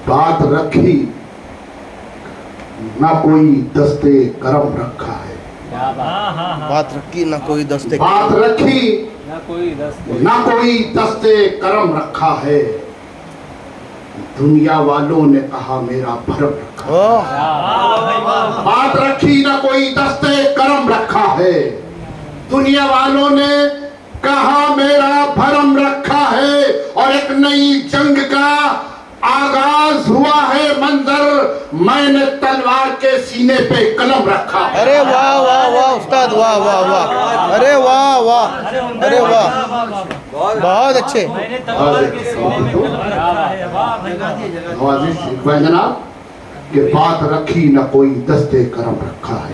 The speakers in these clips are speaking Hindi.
बात रखी ना कोई दस्ते करम रखा है। बात रखी ना कोई दस्ते बात रखी ना कोई दस्ते करम रखा है। दुनिया वालों ने कहा मेरा भरम रखा है। बात रखी ना कोई दस्ते करम रखा है। दुनिया वालों ने कहा मेरा भरम रखा है। और एक नई जंग का आगाज हुआ है मंजर, मैंने तलवार के सीने पे कलम रखा। अरे वाह वाह वाह उस्ताद, वाह वाह वाह, अरे वाह वाह, अरे वाह, बहुत अच्छे। जनाब कि बात रखी न कोई दस्ते करम रखा है।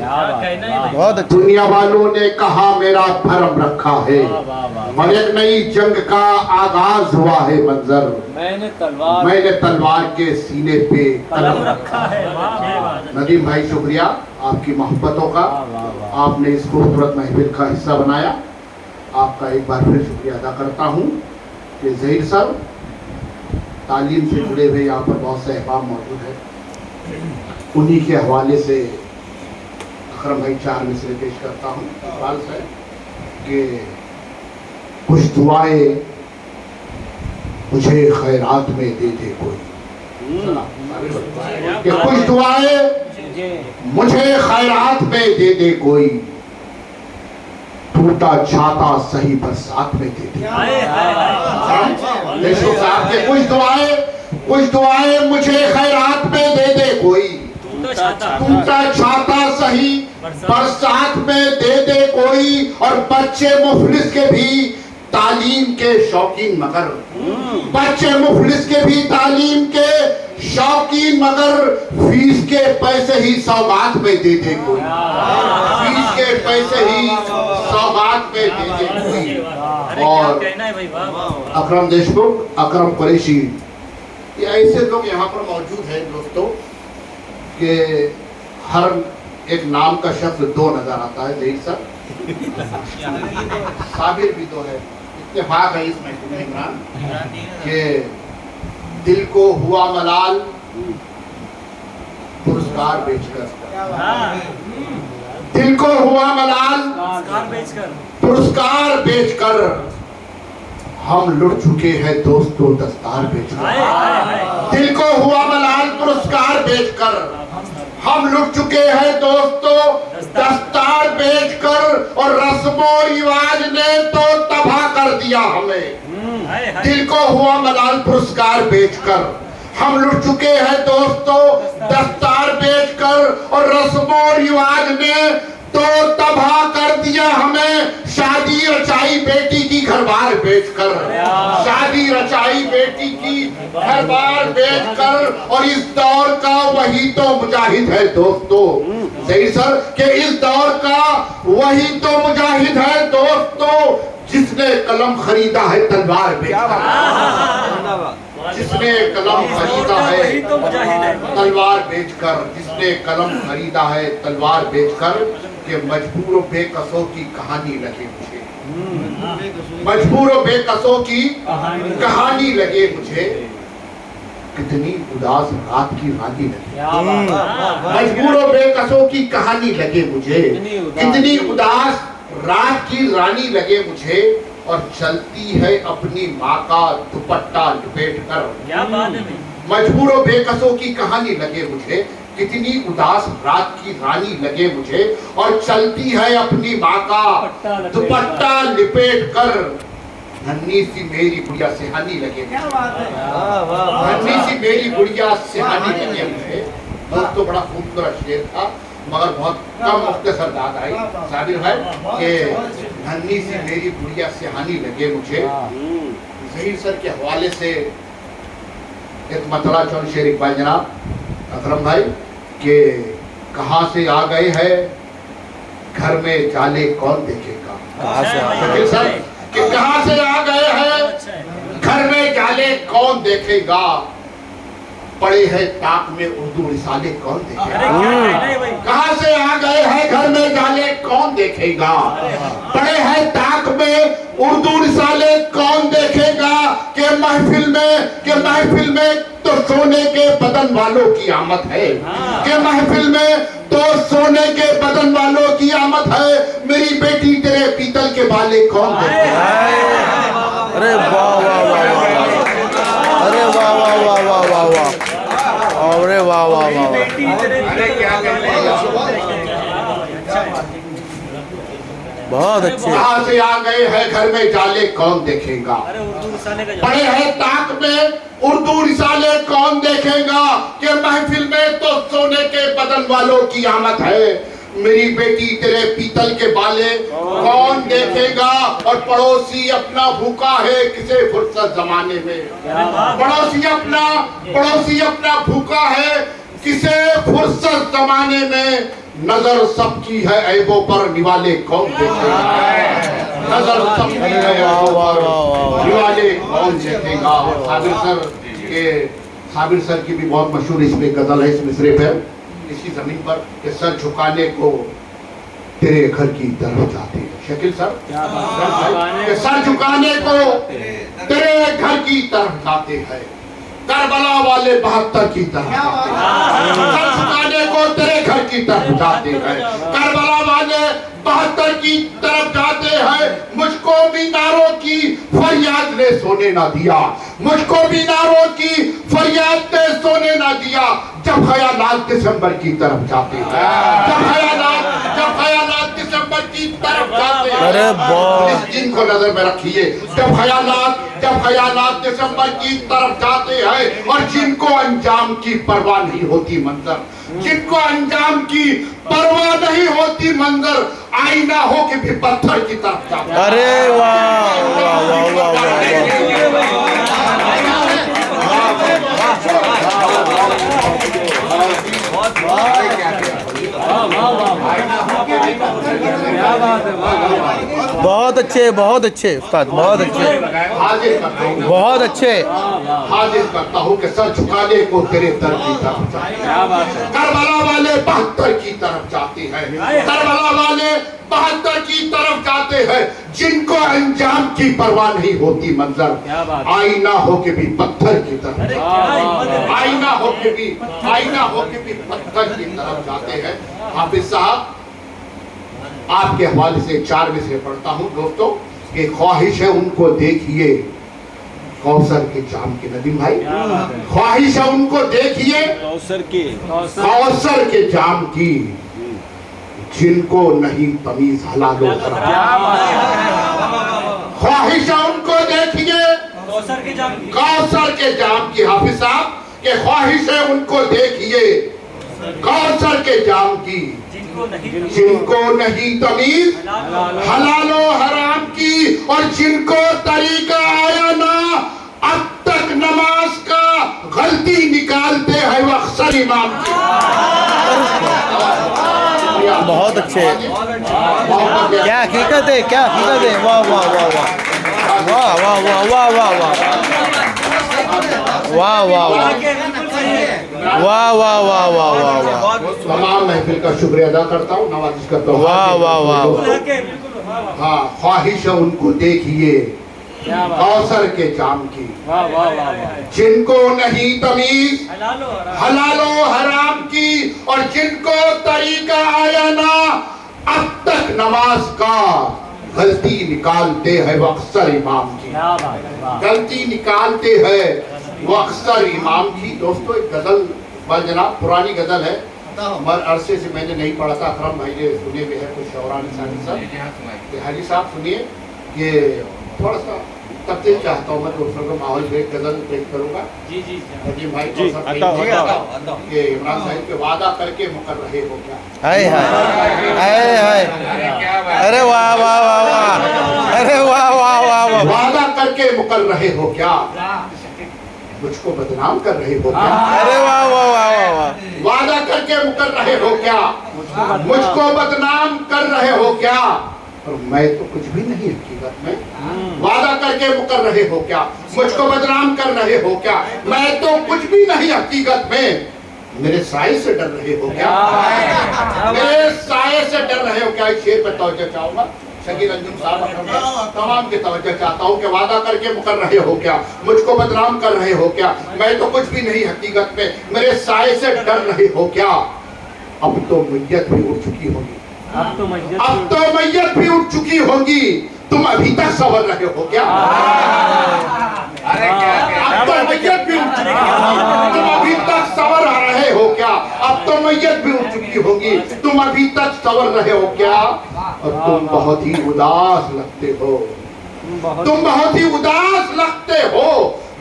बहुत अच्छे। दुनिया वालों ने कहा मेरा भरम रखा है। और एक नई जंग का आगाज हुआ है मंजर, मैंने तलवार के सीने पे कलम रखा है। नदीम भाई शुक्रिया आपकी मोहब्बतों का, आपने इस खूबसूरत महफिल का हिस्सा बनाया। आपका एक बार फिर शुक्रिया अदा करता हूँ कि ज़हीर साहब तालीम से जुड़े हुए यहाँ पर बहुत से अहबाब मौजूद है, उन्हीं के हवाले से अकरम भाई 4 मिसरे पेश करता हूँ। सवाल है कि कुछ दुआएं मुझे खैरात में दे दे कोई, कि कुछ दुआएं मुझे खैरात में दे दे कोई, टूटा छाता सही बरसात में दे दे। कुछ दुआएं मुझे खैरात में दे दे कोई, टूटा छाता सही बरसात में दे दे कोई। और बच्चे मुफलिस के भी तालीम के शौकीन मगर, बच्चे मुफलिस के भी तालीम के शौकीन मगर, फीस के पैसे ही सौगात में दे दे कोई, फीस के पैसे ही सौगात में दे दे कोई। और अकरम देशमुख, अकरम कुरैशी, ये ऐसे लोग यहाँ पर मौजूद हैं दोस्तों कि हर एक नाम का शब्द 2 नजर आता है। ज़हीर साहब साबिर भी तो है, इत्तेफाक है इसमें इमरान कि दिल को हुआ मलाल पुरस्कार बेचकर, दिल को हुआ मलाल पुरस्कार बेचकर, हम लुट चुके हैं दोस्तों दस्तार बेचकर। दिल को हुआ मलाल पुरस्कार बेचकर, हम लुट चुके हैं दोस्तों दस्तार बेचकर। और रस्मो रिवाज ने तो तबाह कर दिया हमें। दिल को हुआ मलाल पुरस्कार बेचकर, हम लुट चुके हैं दोस्तों दस्तार बेचकर। और रस्मो रिवाज ने तो तबाह कर दिया हमें। शादी रचाई बेटी की घरबार बेचकर, शादी रचाई बेटी की घरबार बेचकर। और इस दौर का वही तो मुजाहिद है दोस्तों, सही सर कि इस दौर का वही तो मुजाहिद है दोस्तों, जिसने कलम खरीदा है तलवार बेचकर, जिसने कलम खरीदा है तलवार बेचकर, जिसने कलम खरीदा है तलवार बेचकर। कि मजबूर बेकसों की कहानी लगे मुझे, मजबूर बेकसों की कहानी लगे मुझे। कितनी उदास रात की रानी लगे, मजबूर बेकसों की कहानी लगे मुझे। कितनी उदास रात की रानी लगे मुझे। और चलती है अपनी माँ का दुपट्टा लपेट कर, मजबूर बेकसों की कहानी लगे मुझे। कितनी उदास रात की रानी लगे मुझे। और चलती है अपनी माँ का दुपट्टा लिपेट कर, धन्नी सी मेरी गुड़िया सिहानी लगे मुझे, धन्नी सी मेरी गुड़िया सिहानी लगे मुझे। दोस्तों बड़ा खूबसूरत शेर था मगर बहुत कम मुख्तसर दाद आई साबिर भाई कि धन्नी सी मेरी गुड़िया सिहानी लगे मुझे। ज़हीर सर के हवाले से एक मतला चौन शेर इकबाल जनाब अकरम भाई कि कहाँ से आ गए हैं घर में जाले कौन देखेगा। सर कि कहाँ से आ गए हैं घर में जाले कौन देखेगा। पड़े हैं ताक में उर्दू रिसाले कौन देखेगा? कहाँ से आ गए हैं घर में जाले कौन देखेगा? पड़े हैं ताक में उर्दू रिसाले कौन देखेगा? के महफिल में तो सोने के बदन वालों की आमद है, के महफिल में तो सोने के बदन वालों की आमद है। मेरी बेटी तेरे पीतल के बाले कौन देखेगा? अरे वाह वाह वाह वाह, अरे वाह वाह वाह वाह वाह वाह, अरे वाह वाह वाह, बहुत अच्छे। कहाँ से आ गए हैं घर में जाले कौन देखेगा? पड़े हैं ताक में उर्दू रिसाले कौन देखेगा? कि महफिल में तो सोने के बदन वालों की आमद है। मेरी बेटी तेरे पीतल के बाले कौन देखेगा? और पड़ोसी अपना भूखा है किसे फुर्सत जमाने में, पड़ोसी अपना भूखा है किसे फुर्सत जमाने में। नजर सबकी है ऐबों पर निवाले कौन देखेगा? नजर सबकी है ऐबों पर निवाले कौन देखेगा? साबिर सर की भी बहुत मशहूर इसमें गजल है, इस मिसरे पे इसी जमीन पर कि सर झुकाने को तेरे घर की तरफ जाते हैं। शकील सर, कि सर झुकाने को तेरे घर की तरफ जाते हैं, करबला वाले 72 की तरफ जाते हैं। सर झुकाने को तेरे घर की तरफ जाते हैं, करबला वाले 72 की तरफ जाते हैं। मुझको मीनारों की फरियाद ने सोने ना दिया, मुझको मीनारों की फरियाद ने सोने ना दिया। जब ख्यालात दिसंबर की तरफ जाते हैं, जब ख्यालात दिसंबर की तरफ जाते हैं। अरे वाह, इस दिन को नजर में रखिए। जब ख्यालात दिसंबर की तरफ जाते हैं और जिनको अंजाम की परवाह नहीं होती मंजर, जिनको अंजाम की परवाह नहीं होती मंजर, आईना हो के भी पत्थर की तरफ जाते हैं। अरे वाह वाह वाह वाह वाह, बहुत अच्छे उस्ताद, बहुत अच्छे, हाजिर करता हूँ, बहुत अच्छे। हाजिर करता हूँ कि सर झुकाने को तेरे दर की तरफ जाते हैं। करबला वाले 72 की तरफ जाते हैं, करबला वाले 72 की तरफ जाते हैं। जिनको अंजाम की परवाह नहीं होती मंजर, आईना हो के भी पत्थर की तरफ, आईना हो के भी पत्थर की तरफ जाते हैं। हाफिज साहब, आपके हवाले से 4 मिसरे पढ़ता हूँ दोस्तों। कि ख्वाहिश है उनको देखिए कौसर के जाम की, नदीम भाई, ख्वाहिश है उनको देखिए कौसर के जाम की, जिनको नहीं तमीज हलालो हराम। ख्वाहिश है उनको देखिए कौसर के जाम की। हाफिज साहब, के ख्वाहिश है उनको देखिए कौसर के जाम की, जिनको नहीं तमीज हलालो हराम की, और जिनको तरीका आया ना अब तक नमाज का गलती निकालते हैं वो अक्सर इमाम की। बहुत अच्छे, क्या हकीकत है, क्या हकीकत है। वाह वाह वाह वाह वाह वाह वाह वाह वाह वाह वाह वाह वाह वाह वाह वाह वाह वाह, तमाम महफिल का शुक्रिया अदा करता हूँ, नवाजिश करता हूँ। वाह वाह वाह, हाँ, ख्वाहिश है उनको देखिए कौसर के जाम की, जिनको नहीं तमीज हलालो हराम की, और जिनको तरीका आया ना अब तक नमाज का गलती निकालते हैं वो अक्सर इमाम की, गलती निकालते हैं वो अक्सर इमाम की। दोस्तों, एक गजल जनाब पुरानी गजल है, मर अरसे से मैंने नहीं पढ़ा था। अकरम भाई ने सुने में है कुछ शौरानी साहब, हाजी साहब सुनिए। ये थोड़ा सा तब्दील चाहता हूँ मैं दोस्तों को, माहौल ब्रेक गजल ब्रेक करूँगा। जी भाई कि इमरान साहिब के वादा करके मुकर रहे हो क्या? हाय हाय हाय, अरे वाह वाह वाह वाह, अरे वाह वाह वाह वाह, वादा करके मुकर रहे हो क्या? मुझको बदनाम कर रहे हो क्या? अरे वाह वाह वाह वाह, वादा करके मुकर रहे हो क्या? मुझको बदनाम कर रहे हो क्या? और मैं तो कुछ भी नहीं हकीकत में। वादा करके मुकर रहे हो क्या, मुझको बदनाम कर रहे हो क्या, मैं तो कुछ भी नहीं हकीकत में। मेरे साए से डर रहे हो क्या, मेरे साए से डर रहे हो क्या। इस शेर पे तवज्जो चाहूंगा शकील अंजुम साहब, तमाम की तवज्जो चाहता हूँ कि वादा करके मुकर रहे हो क्या, मुझको बदनाम कर रहे हो क्या, मैं तो कुछ भी नहीं हकीकत में, मेरे साए से डर रहे हो क्या। अब तो मैयत भी उठ चुकी होगी, अब तो मैयत भी उठ चुकी होगी, तुम अभी तक सवर रहे हो क्या। अरे क्या अब तो मैयत भी उठ चुकी होगी, तुम अभी तक सवर रहे हो क्या। अब तो मैयत भी उठ चुकी होगी, तुम अभी तक सवर रहे हो क्या। और तुम बहुत ही उदास लगते हो, तुम बहुत ही उदास लगते हो।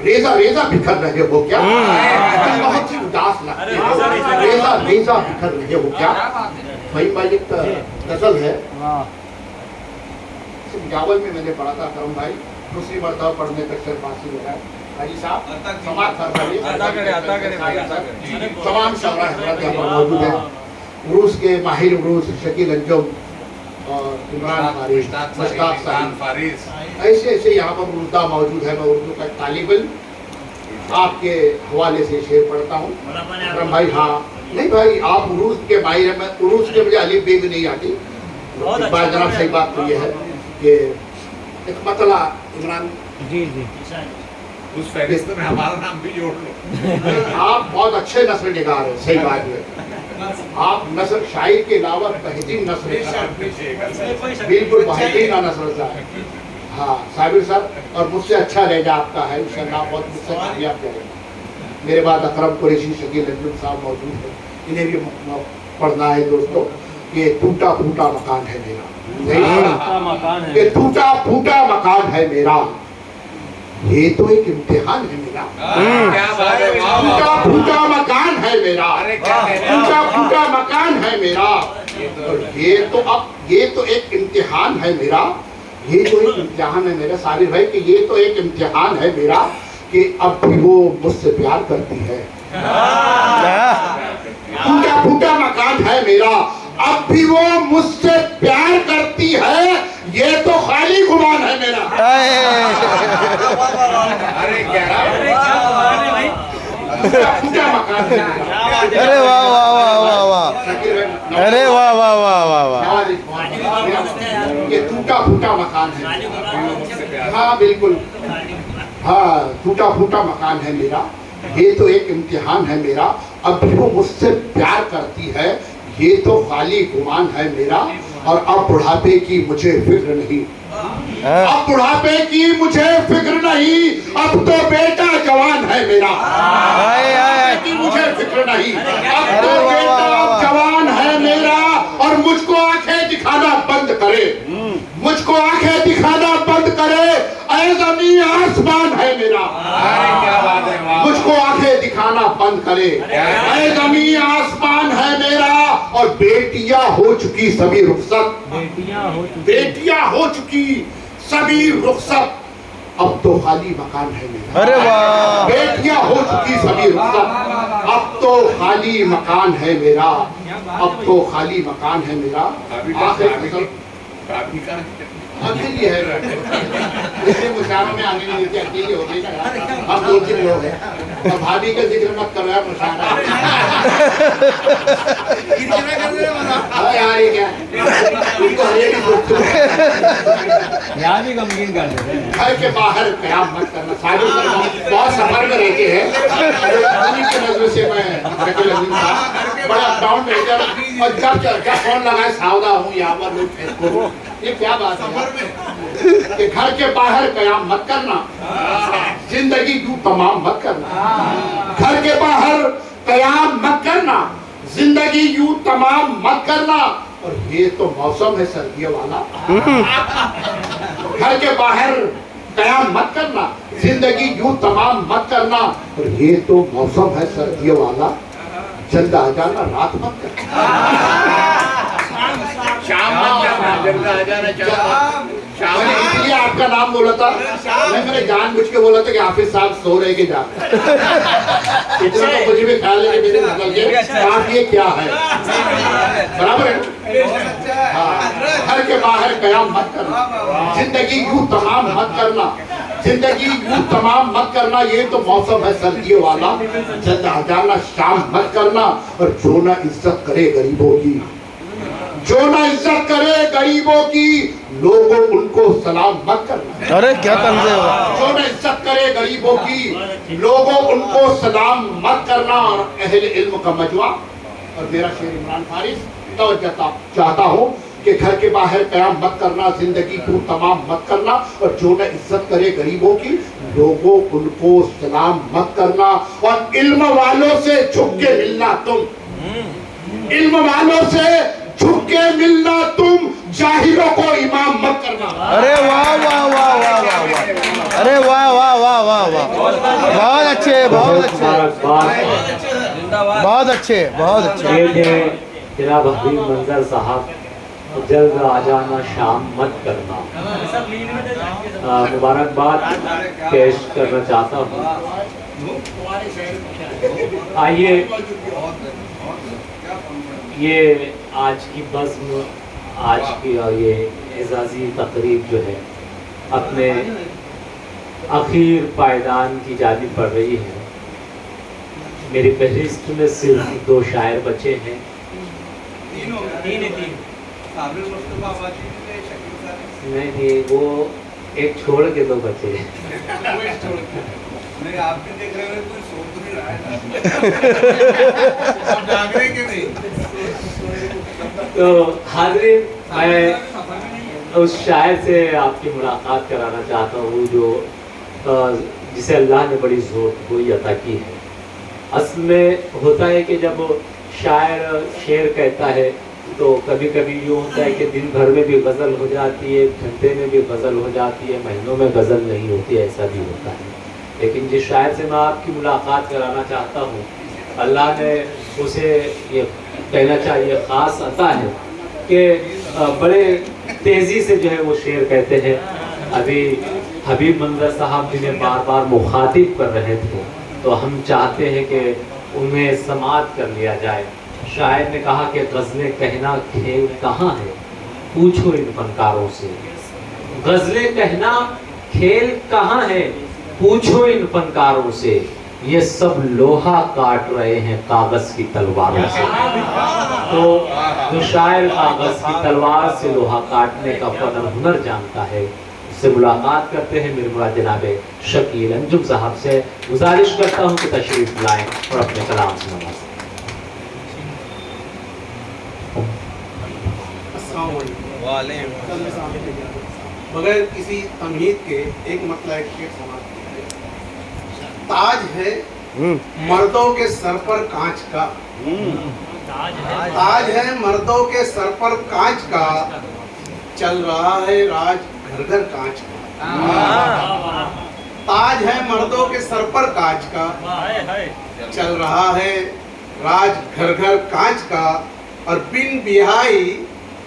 रेजा रेजा बिखर रहे हो क्या, तुम बहुत ही उदास लगते हो। रेजा रेजा बिखर रहे हो क्या। भाई एक गजल है, जावल में मैंने पढ़ा था करम भाई, दूसरी मरतबा पढ़ने तक सिर्फ फांसी लगा है। हाजी साहब समाज तमाम शौरा हजरात यहाँ पर मौजूद है। उरूस के माहिर उरूस शकील अंजुम और इमरान फारिस, मुश्ताक फारिस, ऐसे ऐसे यहाँ पर उर्दा मौजूद है। मैं उर्दू का तालिब इल्म आपके हवाले से शेर पढ़ता हूँ। करम भाई हाँ नहीं भाई आप उरूस के माहिर हैं, मैं उरूस के मुझे अलीफ बे भी नहीं आती। जनाब सही बात तो ये है कि एक मतला इमरान जी जी उस फहरिस्त में हमारा नाम भी जोड़ लो। आप बहुत अच्छे नस्ल निगार हैं, सही बात है। आप नस्ल शायर के अलावा बेहतरीन नस्ल, बिल्कुल बेहतरीन नस्ल का है। हाँ साबिर साहब, और मुझसे अच्छा लहजा आपका है, इंशाअल्लाह बहुत मुझसे कामयाब करेगा। मेरे बाद अकरम कुरैशी शकील अंजुम साहब मौजूद है, इन्हें भी पढ़ना है दोस्तों। ये टूटा फूटा मकान है मेरा, ये टूटा फूटा मकान है मेरा, ये तो एक इम्तिहान है मेरा। टूटा फूटा मकान है मेरा, टूटा फूटा मकान है मेरा, और ये तो एक इम्तिहान है मेरा, ये तो एक इम्तिहान है मेरा साबिर भाई कि ये तो एक इम्तिहान है मेरा कि अब भी वो मुझसे प्यार करती है। टूटा फूटा मकान है मेरा, अब भी वो मुझसे प्यार करती है, ये तो खाली गुमान है मेरा। अरे क्या फूटा मकान है मेरा। अरे वाह वाह वाह वाह वाह, अरे वाह वाह वाह वाह वाह। ये टूटा फूटा मकान है, हाँ बिल्कुल, हाँ टूटा फूटा मकान है मेरा, ये तो एक इम्तिहान है मेरा, अब भी वो मुझसे प्यार करती है, ये तो खाली गुमान है मेरा। और अब बुढ़ापे की मुझे फिक्र नहीं, अब बुढ़ापे की मुझे फिक्र नहीं, अब तो बेटा जवान है मेरा। की मुझे फिक्र नहीं, अब तो बेटा जवान है मेरा, और मुझको आंखें दिखाना बंद करे, मुझको आंखें दिखाना बंद करे, ऐ ज़मीन आसमान है मेरा। क्या बात है, मुझको आंखें दिखाना बंद करे, ऐ ज़मीन आसमान है मेरा, और बेटियां हो चुकी सभी रुखसत, बेटियां हो चुकी सभी रुखसत, अब तो खाली मकान है मेरा। अरे वाह, बेटियां हो चुकी सभी रुखसत, अब तो खाली मकान है मेरा, अब तो खाली मकान है मेरा। अकेली है, इसलिए मुशायरों में आने नहीं देते, अकेली हो गई ना, हम 2-3 लोग हैं। और भाभी का जिक्र मत करो यार, मुशायरा यार, ये क्या उनको हरियाली दोस्तों यहाँ भी गमगीन कर देते हैं। घर के बाहर कयाम मत करना। साबिर साहब बहुत सफर में रहते हैं, उन्हीं की नजर से मैं शकील अंजुम साहब बड़ा डाउन रहता है, और जब फोन लगाए सावधा हूँ यहाँ पर लोग फेसबुक, ये क्या बात है कि घर के बाहर कयाम मत करना, जिंदगी यूं तमाम मत करना। घर के बाहर कयाम मत करना, जिंदगी यूं तमाम मत करना, और ये तो मौसम है सर्दियों वाला। घर के बाहर कयाम मत करना, जिंदगी यूं तमाम मत करना, और ये तो मौसम है सर्दियों वाला, जल्द आ जाना रात मत करना। शाम मैंने इसलिए आपका नाम बोला था, मैंने जानबूझ के बोला था कि हाफिज साहब सो रहे के जा, इतना तो मुझे भी ख्याल है कि मेरे निकल के आप ये क्या है, बराबर है। घर के बाहर कयाम मत करना, जिंदगी यूं तमाम मत करना, जिंदगी यूं तमाम मत करना। ये तो मौसम है सर्दियों वाला, जल्द आ जाना शाम मत करना। और जो ना इज्जत करे गरीबों की, जो ना इज्जत करे गरीबों की, लोगों उनको सलाम मत करना। अरे क्या तंज है वो। जो ना इज्जत करे गरीबों की, लोगों उनको सलाम मत करना। और अहले इल्म का मजवा और मेरा शेर इमरान फारिस तवज्जो चाहता हूँ कि घर के बाहर कयाम मत करना, जिंदगी तू तमाम मत करना। और जो न इज्जत करे गरीबों की, लोगों उनको सलाम मत करना। और इल्म वालों से झुक के मिलना तुम, इल्म वालों से झुक के मिलना तुम, जाहिलों को इमाम मत करना। अरे वाह वाह वाह वाह वाह वाह, अरे वाह वाह वाह वाह वाह, बहुत अच्छे बहुत अच्छे बहुत अच्छे बहुत अच्छे। ये थे जनाब हबीब मंजर साहब, जल्द आ जाना शाम मत करना। मुबारकबाद पेश करना चाहता हूँ। आइए, ये आज की बज़्म, आज की ये एजाज़ी तकरीब जो है अपने आखिर पायदान की जानिब बढ़ रही है। मेरी फहरिस्त में सिर्फ 2 शायर बचे हैं। नहीं, वो एक छोड़ के 2 बचे हैं। नहीं, आप भी देख रहे हो, कोई सोच तो नहीं रहा है। आप जाग रहे कि नहीं? तो हाज़रीन, मैं उस शायर से आपकी मुलाकात कराना चाहता हूँ जो जिसे अल्लाह ने बड़ी ज़ोर अता की है। असल में होता है कि जब शायर शेर कहता है तो कभी कभी यूँ होता है कि दिन भर में भी गज़ल हो जाती है, घंटे में भी गज़ल हो जाती है, महीनों में गज़ल नहीं होती है, ऐसा भी होता है। लेकिन जिस शायर से मैं आपकी मुलाकात कराना चाहता हूँ, अल्लाह ने उसे ये कहना चाहिए ख़ास अता है कि बड़े तेज़ी से जो है वो शेर कहते हैं। अभी हबीब मंजर साहब जिन्हें बार बार मुखातिब कर रहे थे, तो हम चाहते हैं कि उन्हें समाअत कर लिया जाए। शायर ने कहा कि गज़लें कहना खेल कहाँ है, पूछो इन फनकारों से। गज़लें कहना खेल कहाँ है, पूछो इन फनकारों से। ये सब लोहा काट रहे हैं कागज़ की तलवारों से। तो जो शायर कागज़ की तलवार से लोहा काटने का फन हुनर जानता है, उससे मुलाकात करते हैं। मेरे मुराद जनाब शकील अंजुम साहब से गुजारिश करता हूँ कि तशरीफ़ लाएं और अपने कलाम से नवाजें। बगैर किसी तमहीद के एक मतलब एक शेर समाप्त किया है। ताज है मर्दों के सर पर कांच का, ताज है मर्दों के सर पर कांच का, चल रहा है राज घर घर कांच का। ताज है मर्दों के सर पर कांच का, चल रहा है राज घर घर कांच का। और बिन बिहाई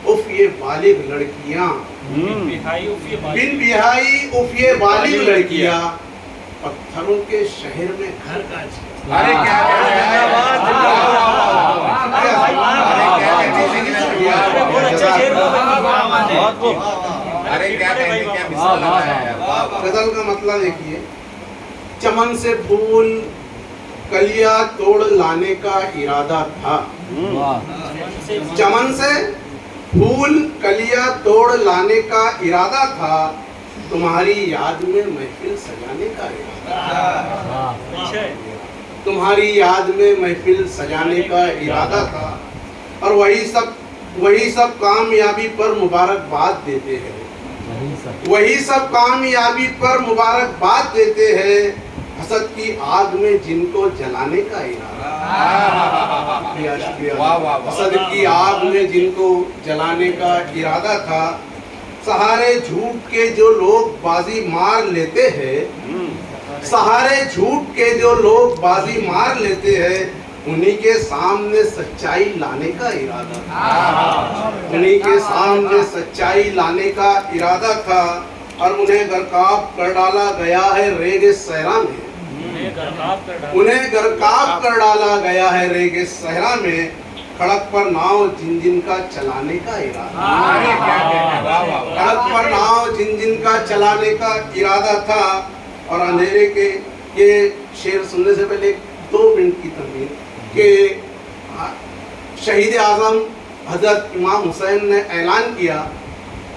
उफ ये बालिग लड़कियां, बिन बिहाई उफ ये बालिग लड़कियां, पत्थरों के शहर में घर कांच का। अरे क्या अरे क्या कहने, क्या मिसाल लगाया। गजल का मतलब देखिए, चमन से फूल कलियां तोड़ लाने का इरादा था, चमन से फूल कलियां तोड़ लाने का इरादा था, तुम्हारी याद में महफिल सजाने का इरादा था, तुम्हारी याद में महफिल सजाने का इरादा था। और वही सब कामयाबी पर मुबारकबाद देते हैं, वही सब कामयाबी पर मुबारकबाद देते हैं। हसद की आग में जिनको जलाने का इरादा, हसद की आग में जिनको जलाने का इरादा था। सहारे झूठ के जो लोग बाजी मार लेते हैं, सहारे झूठ के जो लोग बाजी मार लेते हैं, उन्हीं के सामने सच्चाई लाने का इरादा था, उन्हीं के सामने सच्चाई लाने का इरादा था। और उन्हें गरकाब कर डाला गया है रेगे सहरा में, उन्हें गरकाब कर डाला गया है रेगे सहरा में। खड़क पर नाव जिन का चलाने का इरादा, अरे क्या कहते हैं, वाह वाह वाह। खड़क पर नाव जिन का चलाने का इरादा था। और अंधेरे के ये शेर सुनने से पहले 2 मिनट की तमीर कि शहीद आजम हजरत इमाम हुसैन ने ऐलान किया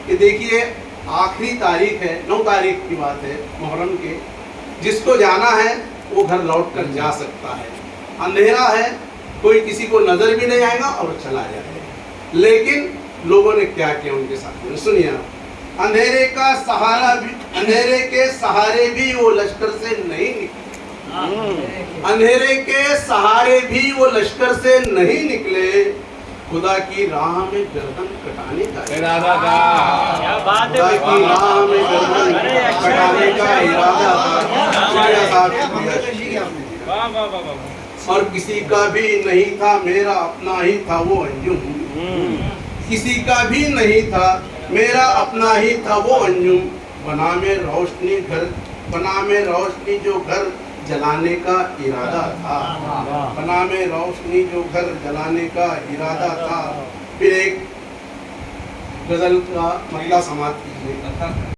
कि देखिए आखिरी तारीख है, 9 तारीख की बात है मुहर्रम के, जिसको जाना है वो घर लौट कर जा सकता है। अंधेरा है, कोई किसी को नजर भी नहीं आएगा और चला जाएगा। लेकिन लोगों ने क्या किया उनके साथ में, सुनिए आप। अंधेरे के सहारे भी वो लश्कर से नहीं निकले, अंधेरे के सहारे भी वो लश्कर से नहीं निकले, खुदा की राह में गर्दन कटाने का इरादा था। खुदा की राह में गर्दन कटाने का इरादा था। और किसी का भी नहीं था, मेरा अपना ही था वो अंजुम, किसी का भी नहीं था, मेरा अपना ही था वो अंजुम। बना में रोशनी जो घर जलाने का इरादा था, बना में रोशनी जो घर जलाने का इरादा था। फिर एक गजल का मतलब समाप्त कीजिए।